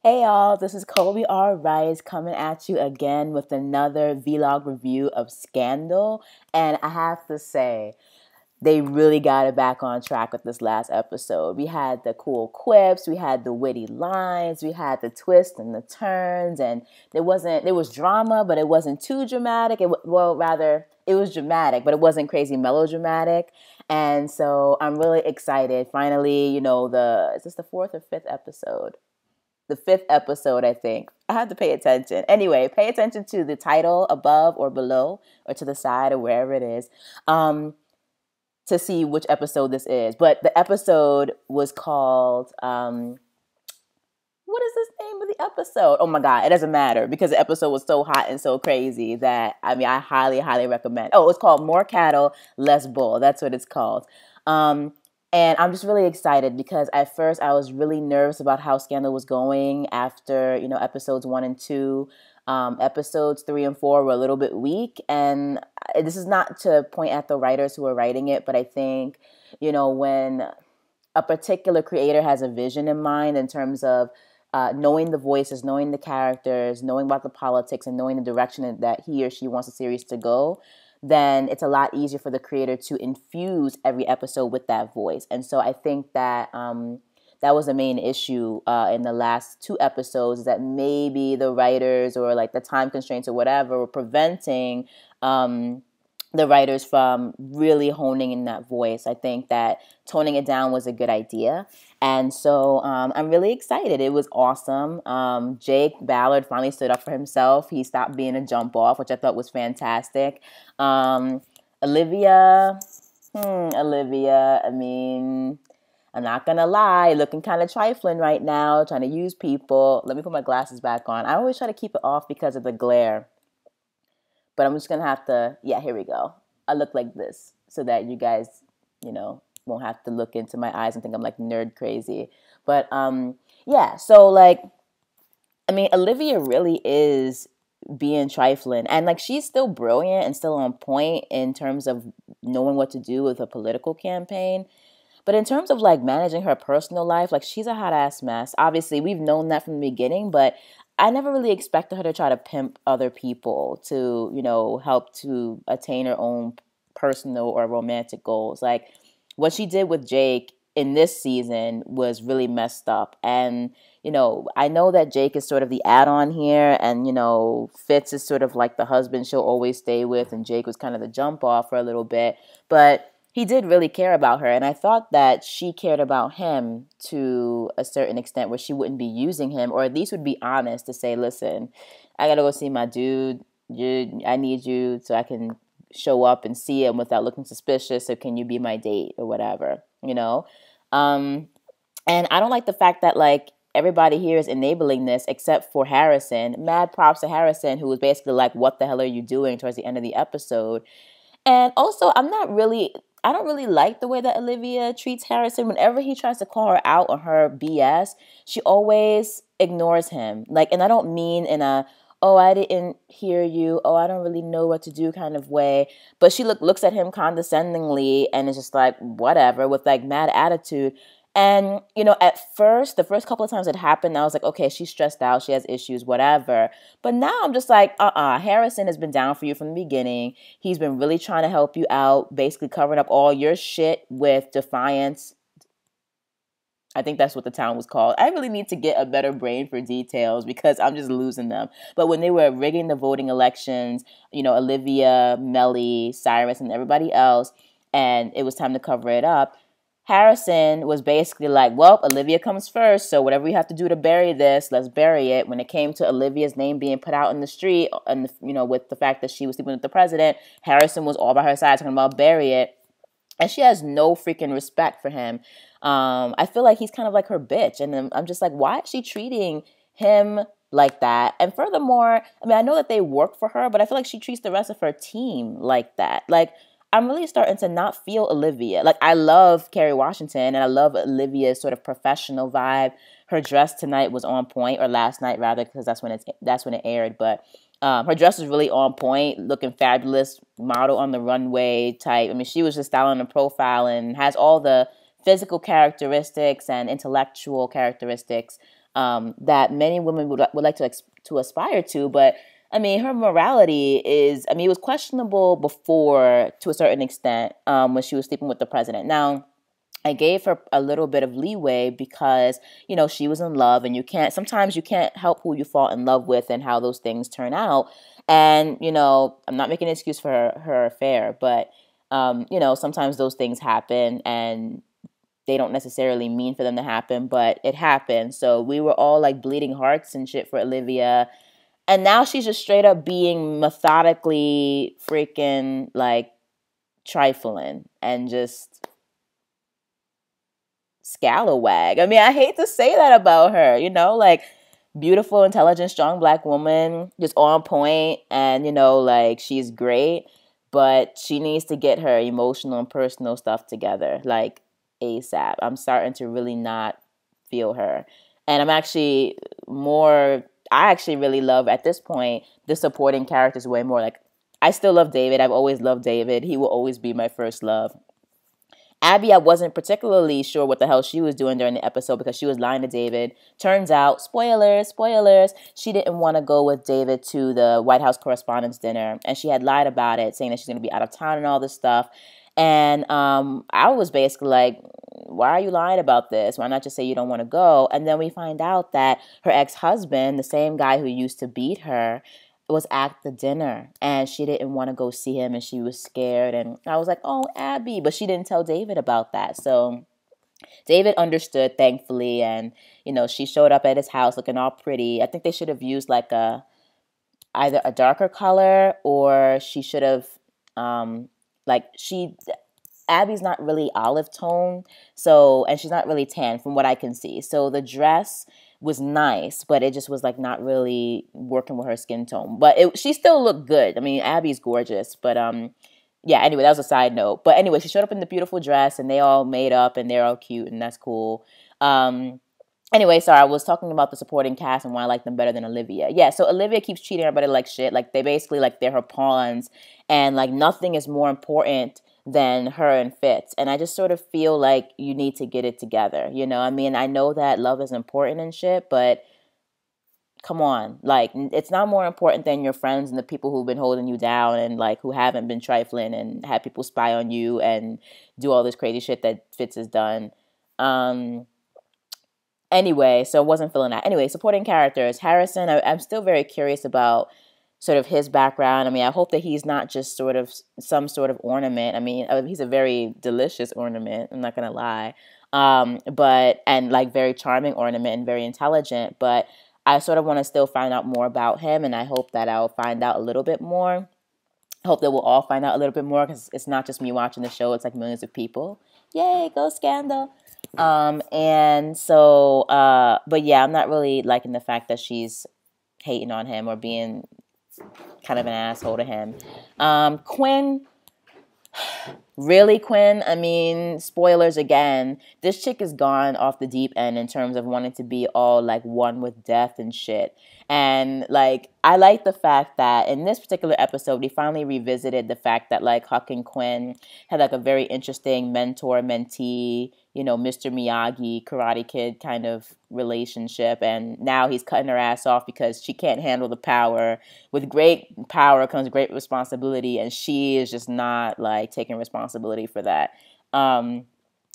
Hey y'all, this is Kobe R. Rice coming at you again with another vlog review of Scandal. And I have to say, they really got it back on track with this last episode. We had the cool quips, we had the witty lines, we had the twists and the turns, and there was drama, but it wasn't too dramatic. It was dramatic, but it wasn't crazy melodramatic. And so I'm really excited. Finally, is this the fourth or fifth episode? The fifth episode, I think. I have to pay attention. Anyway, pay attention to the title above or below or to the side or wherever it is to see which episode this is. But the episode was called, what is this name of the episode? Oh my God, it doesn't matter because the episode was so hot and so crazy that, I highly, highly recommend. Oh, it's called More Cattle, Less Bull. That's what it's called. And I'm just really excited because at first I was really nervous about how Scandal was going after, episodes 1 and 2. Episodes 3 and 4 were a little bit weak. And this is not to point at the writers who are writing it, but I think, when a particular creator has a vision in mind in terms of knowing the voices, knowing the characters, knowing about the politics, and knowing the direction that he or she wants the series to go, then it's a lot easier for the creator to infuse every episode with that voice. And so I think that that was the main issue in the last 2 episodes, that maybe the writers or like the time constraints or whatever were preventing the writers from really honing in that voice. I think that toning it down was a good idea. And so I'm really excited. It was awesome. Jake Ballard finally stood up for himself. He stopped being a jump off, which I thought was fantastic. Olivia, I mean, I'm not going to lie, looking kind of trifling right now, trying to use people. Let me put my glasses back on. I always try to keep it off because of the glare. But I'm just going to have to, here we go. I look like this so that you guys, won't have to look into my eyes and think I'm like nerd crazy. But so Olivia really is being trifling. And like she's still brilliant and still on point in terms of knowing what to do with a political campaign. But in terms of like managing her personal life, like she's a hot ass mess. Obviously, we've known that from the beginning, but I never really expected her to try to pimp other people to, help to attain her own personal or romantic goals. Like what she did with Jake in this season was really messed up. And, I know that Jake is sort of the add-on here, and, Fitz is sort of like the husband she'll always stay with, and Jake was kind of the jump off for a little bit. But he did really care about her, and I thought that she cared about him to a certain extent where she wouldn't be using him, or at least would be honest to say, listen, I gotta go see my dude. I need you so I can show up and see him without looking suspicious, so can you be my date or whatever, And I don't like the fact that, like, everybody here is enabling this except for Harrison. Mad props to Harrison, who was basically like, what the hell are you doing towards the end of the episode? And also, I don't really like the way that Olivia treats Harrison. Whenever he tries to call her out on her BS, she always ignores him. Like, and I don't mean in a, oh, I didn't hear you, oh, I don't really know what to do kind of way. But she looks at him condescendingly and is just like, whatever, with like mad attitude. And, at first, the first couple of times it happened, I was like, okay, she's stressed out, she has issues, whatever. But now I'm just like, Harrison has been down for you from the beginning. He's been really trying to help you out, basically covering up all your shit with Defiance. I think that's what the town was called. I really need to get a better brain for details because I'm just losing them. But when they were rigging the voting elections, Olivia, Melly, Cyrus, and everybody else, and it was time to cover it up, Harrison was basically like, well, Olivia comes first, so whatever we have to do to bury this, let's bury it. When it came to Olivia's name being put out in the street, and with the fact that she was sleeping with the president, Harrison was all by her side talking about bury it. And she has no freaking respect for him. I feel like he's kind of like her bitch. And I'm just like, why is she treating him like that? And furthermore, I know that they work for her, but I feel like she treats the rest of her team like that. Like, I'm really starting to not feel Olivia. Like, I love Kerry Washington, and I love Olivia's sort of professional vibe. Her dress tonight was on point, or last night rather, because that's when it aired. But her dress was really on point, looking fabulous, model on the runway type. She was just styling a profile and has all the physical characteristics and intellectual characteristics that many women would like to aspire to. But I mean, her morality is, I mean, it was questionable before to a certain extent when she was sleeping with the president. Now, I gave her a little bit of leeway because, you know, she was in love, and sometimes you can't help who you fall in love with and how those things turn out. And, you know, I'm not making an excuse for her affair, but, you know, sometimes those things happen, and they don't necessarily mean for them to happen, but it happened. So we were all like bleeding hearts and shit for Olivia. And now she's just straight up being methodically freaking like trifling and just scalawag. I mean, I hate to say that about her, you know, like beautiful, intelligent, strong black woman, just on point, and you know, like she's great, but she needs to get her emotional and personal stuff together, like ASAP. I'm starting to really not feel her. And I actually really love at this point the supporting characters way more. Like, I still love David. I've always loved David. He will always be my first love. Abby, I wasn't particularly sure what the hell she was doing during the episode because she was lying to David. Turns out, spoilers, she didn't want to go with David to the White House Correspondents' Dinner, and she had lied about it, saying that she's going to be out of town and all this stuff. And I was basically like, why are you lying about this? Why not just say you don't want to go? And then we find out that her ex-husband, the same guy who used to beat her, was at the dinner, and she didn't want to go see him, and she was scared. And I was like, oh, Abby, but she didn't tell David about that. So David understood, thankfully, and you know, she showed up at his house looking all pretty. I think they should have used like either a darker color, or she should have like Abby's not really olive tone, so, and she's not really tan from what I can see. So the dress was nice, but it just was like not really working with her skin tone. But she still looked good. I mean, Abby's gorgeous, but yeah, anyway, that was a side note. But anyway, she showed up in the beautiful dress, and they all made up, and they're all cute, and that's cool. Anyway, sorry, I was talking about the supporting cast and why I like them better than Olivia. Yeah, so Olivia keeps treating everybody like shit. Like, they basically, like, they're her pawns, and like nothing is more important than her and Fitz. And I just sort of feel like you need to get it together, you know? I mean, I know that love is important and shit, but come on. Like, it's not more important than your friends and the people who've been holding you down, and like who haven't been trifling and had people spy on you and do all this crazy shit that Fitz has done. Anyway, so I wasn't feeling that. Anyway, supporting characters. Harrison, I'm still very curious about sort of his background. I mean, I hope that he's not just sort of some sort of ornament. I mean, he's a very delicious ornament, I'm not going to lie. And like very charming ornament and very intelligent. But I sort of want to still find out more about him, and I hope that I'll find out a little bit more. I hope that we'll all find out a little bit more, because it's not just me watching the show. It's like millions of people. Yay, go Scandal. And so, but yeah, I'm not really liking the fact that she's hating on him or being kind of an asshole to him. Quinn, really, Quinn? I mean, spoilers again. This chick is gone off the deep end in terms of wanting to be all like one with death and shit. And like, I like the fact that in this particular episode, we finally revisited the fact that like Huck and Quinn had like a very interesting mentor-mentee, you know, Mr. Miyagi, Karate Kid kind of relationship. And now he's cutting her ass off because she can't handle the power. With great power comes great responsibility, and she is just not like taking responsibility for that.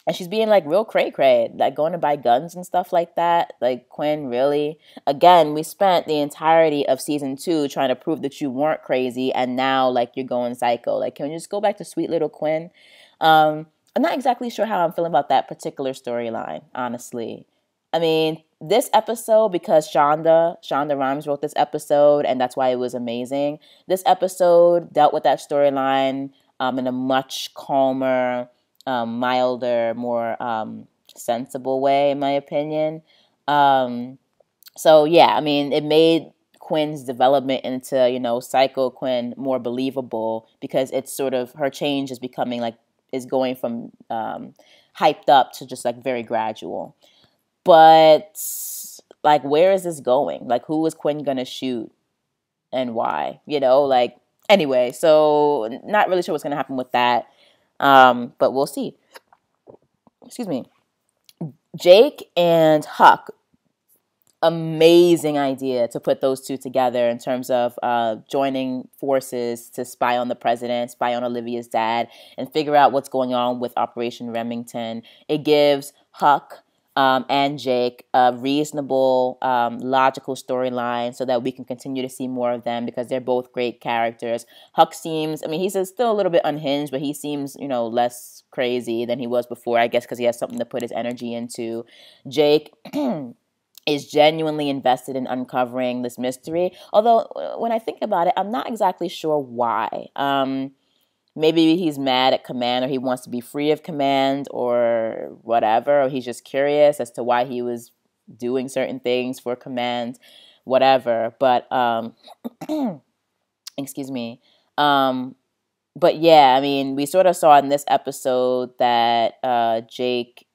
And she's being like real cray-cray, like going to buy guns and stuff like that. Like, Quinn, really? Again, we spent the entirety of season 2 trying to prove that you weren't crazy, and now like you're going psycho. Like, can we just go back to sweet little Quinn? I'm not exactly sure how I'm feeling about that particular storyline, honestly. I mean, this episode, because Shonda Rhimes wrote this episode, and that's why it was amazing. This episode dealt with that storyline in a much calmer, milder, more sensible way, in my opinion. So yeah, I mean, it made Quinn's development into, you know, Psycho Quinn more believable, because it's sort of, her change is becoming like, is going from hyped up to just like very gradual. But like, where is this going? Like, who is Quinn gonna shoot and why? You know, like, anyway, so not really sure what's gonna happen with that. But we'll see. Excuse me. Jake and Huck. amazing idea to put those two together in terms of joining forces to spy on the president, spy on Olivia's dad, and figure out what's going on with Operation Remington. It gives Huck and Jake a reasonable, logical storyline so that we can continue to see more of them because they're both great characters. Huck seems, I mean, he's still a little bit unhinged, but he seems, less crazy than he was before, I guess, because he has something to put his energy into. Jake is genuinely invested in uncovering this mystery. Although, when I think about it, I'm not exactly sure why. Maybe he's mad at Command, or he wants to be free of Command, or whatever, or he's just curious as to why he was doing certain things for Command, whatever. But, excuse me. But yeah, I mean, we sort of saw in this episode that Jake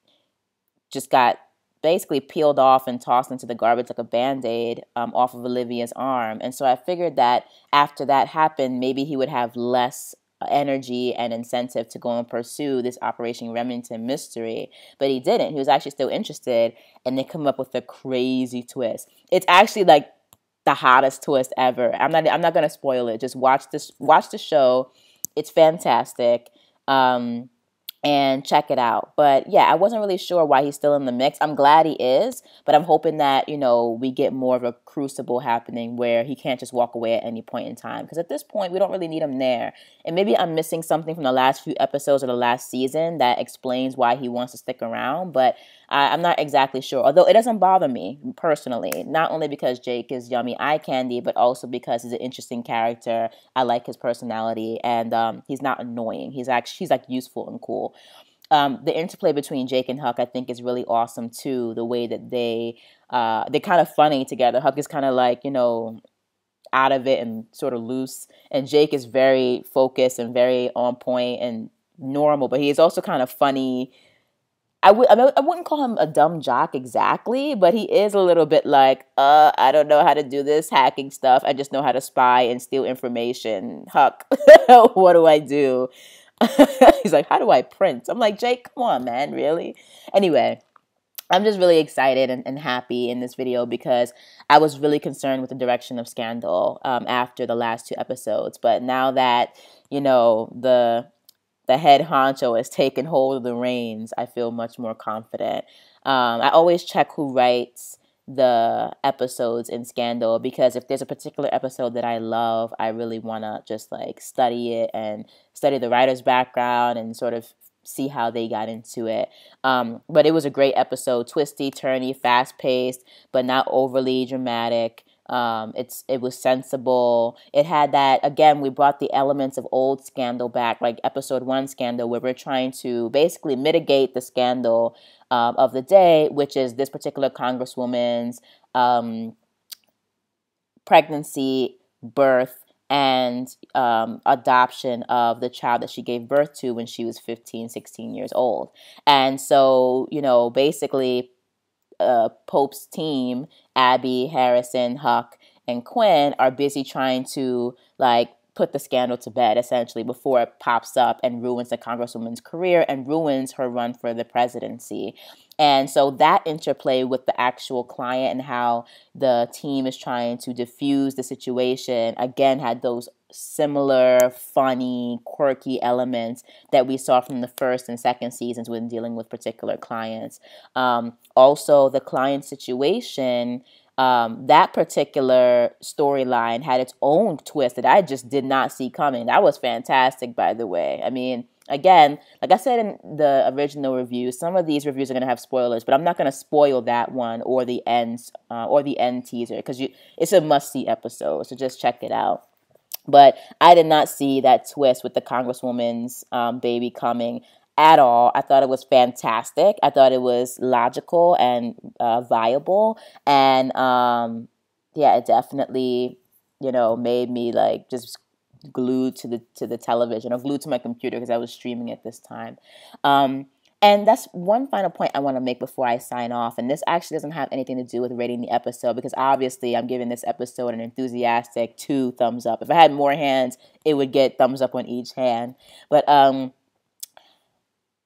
just got basically peeled off and tossed into the garbage like a Band-Aid off of Olivia's arm. And so I figured that after that happened, maybe he would have less energy and incentive to go and pursue this Operation Remington mystery. But he didn't. He was actually still interested, and they come up with a crazy twist. It's actually like the hottest twist ever. I'm not gonna spoil it. Just watch the show. It's fantastic. And check it out. But yeah, I wasn't really sure why he's still in the mix. I'm glad he is, but I'm hoping that, we get more of a crucible happening where he can't just walk away at any point in time. Because at this point, we don't really need him there. And maybe I'm missing something from the last few episodes of the last season that explains why he wants to stick around. But I'm not exactly sure. Although it doesn't bother me personally, not only because Jake is yummy eye candy, but also because he's an interesting character. I like his personality, and he's not annoying. He's like useful and cool. The interplay between Jake and Huck, I think, is really awesome too. The way that they're kind of funny together. Huck is kind of like, out of it and sort of loose, and Jake is very focused and very on point and normal, but he is also kind of funny. I wouldn't call him a dumb jock exactly, but he is a little bit like, I don't know how to do this hacking stuff. I just know how to spy and steal information. Huck, what do I do? He's like, how do I print? I'm like, Jake, come on, man, really? Anyway, I'm just really excited and happy in this video because I was really concerned with the direction of Scandal after the last two episodes. But now that, the head honcho has taken hold of the reins, I feel much more confident. I always check who writes the episodes in Scandal, because if there's a particular episode that I love, I really want to just like study it and study the writer's background and sort of see how they got into it. But it was a great episode, twisty, turny, fast-paced, but not overly dramatic. It was sensible. It had that, again, we brought the elements of old Scandal back, like episode 1 Scandal, where we're trying to basically mitigate the scandal of the day, which is this particular congresswoman's pregnancy, birth, and adoption of the child that she gave birth to when she was 15, 16 years old. And so, basically Pope's team, Abby, Harrison, Huck, and Quinn, are busy trying to put the scandal to bed, essentially, before it pops up and ruins the congresswoman's career and ruins her run for the presidency. And so that interplay with the actual client and how the team is trying to diffuse the situation, again, had those similar, funny, quirky elements that we saw from the first and second seasons when dealing with particular clients. Also, the client situation, that particular storyline had its own twist that I just did not see coming. That was fantastic, by the way. I mean, again, like I said in the original review, some of these reviews are going to have spoilers, but I'm not going to spoil that one or the end teaser, because it's a must-see episode, so just check it out. But I did not see that twist with the congresswoman's baby coming at all. I thought it was fantastic. I thought it was logical and viable. And it definitely, made me just glued to the television, or glued to my computer, because I was streaming at this time. And that's one final point I want to make before I sign off. And this actually doesn't have anything to do with rating the episode, because obviously I'm giving this episode an enthusiastic 2 thumbs up. If I had more hands, it would get thumbs up on each hand. But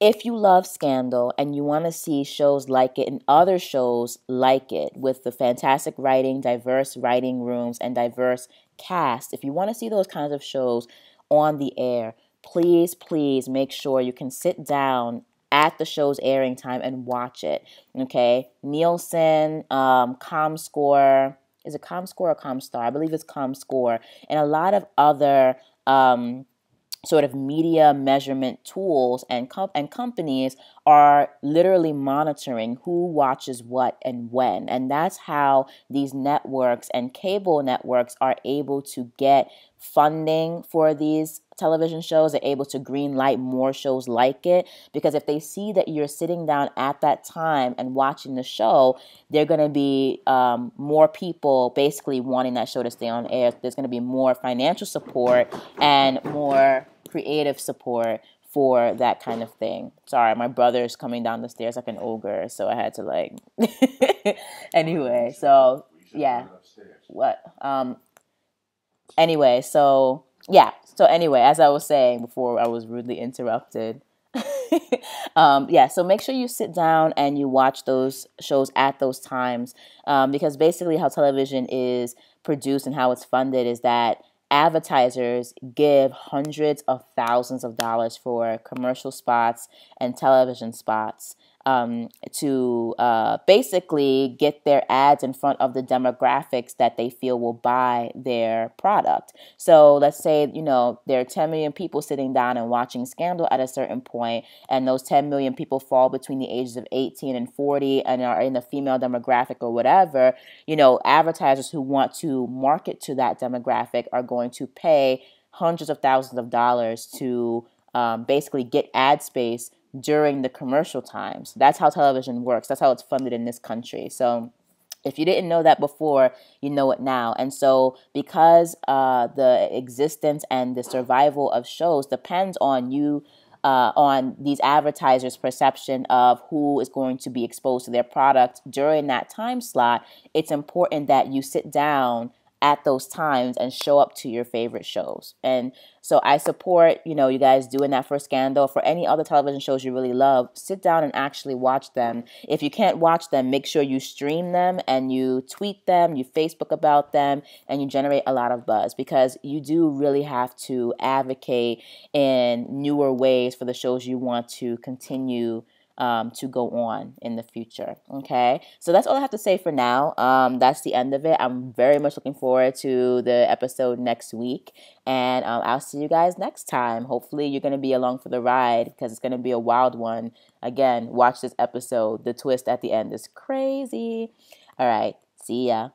if you love Scandal and you want to see shows like it and other shows like it with the fantastic writing, diverse writing rooms, and diverse cast, if you want to see those kinds of shows on the air, please, please make sure you can sit down at the show's airing time and watch it. Okay, Nielsen, ComScore, is it ComScore or ComStar? I believe it's ComScore, and a lot of other sort of media measurement tools and companies are literally monitoring who watches what and when. And that's how these networks and cable networks are able to get funding for these television shows. They're able to green light more shows like it, because if they see that you're sitting down at that time and watching the show, they're going to be more people basically wanting that show to stay on air. There's going to be more financial support and more creative support for that kind of thing. Sorry, my brother's coming down the stairs like an ogre, so I had to like anyway, so yeah. What? Anyway, so yeah. So anyway, as I was saying before I was rudely interrupted. Yeah, so make sure you sit down and you watch those shows at those times, because basically how television is produced and how it's funded is that advertisers give hundreds of thousands of dollars for commercial spots and television spots, to basically get their ads in front of the demographics that they feel will buy their product. So let's say, there are 10 million people sitting down and watching Scandal at a certain point, and those 10 million people fall between the ages of 18 and 40 and are in the female demographic or whatever. Advertisers who want to market to that demographic are going to pay hundreds of thousands of dollars to basically get ad space during the commercial times. That's how television works. That's how it's funded in this country. So if you didn't know that before, you know it now. And so because the existence and the survival of shows depends on you, on these advertisers' perception of who is going to be exposed to their product during that time slot, it's important that you sit down at those times and show up to your favorite shows. And so I support, you guys doing that for Scandal. For any other television shows you really love, sit down and actually watch them. If you can't watch them, make sure you stream them and you tweet them, you Facebook about them, and you generate a lot of buzz, because you do really have to advocate in newer ways for the shows you want to continue to go on in the future. Okay, so that's all I have to say for now. That's the end of it. I'm very much looking forward to the episode next week, and I'll see you guys next time. Hopefully you're going to be along for the ride, because it's going to be a wild one. Again, watch this episode. The twist at the end is crazy. All right, see ya.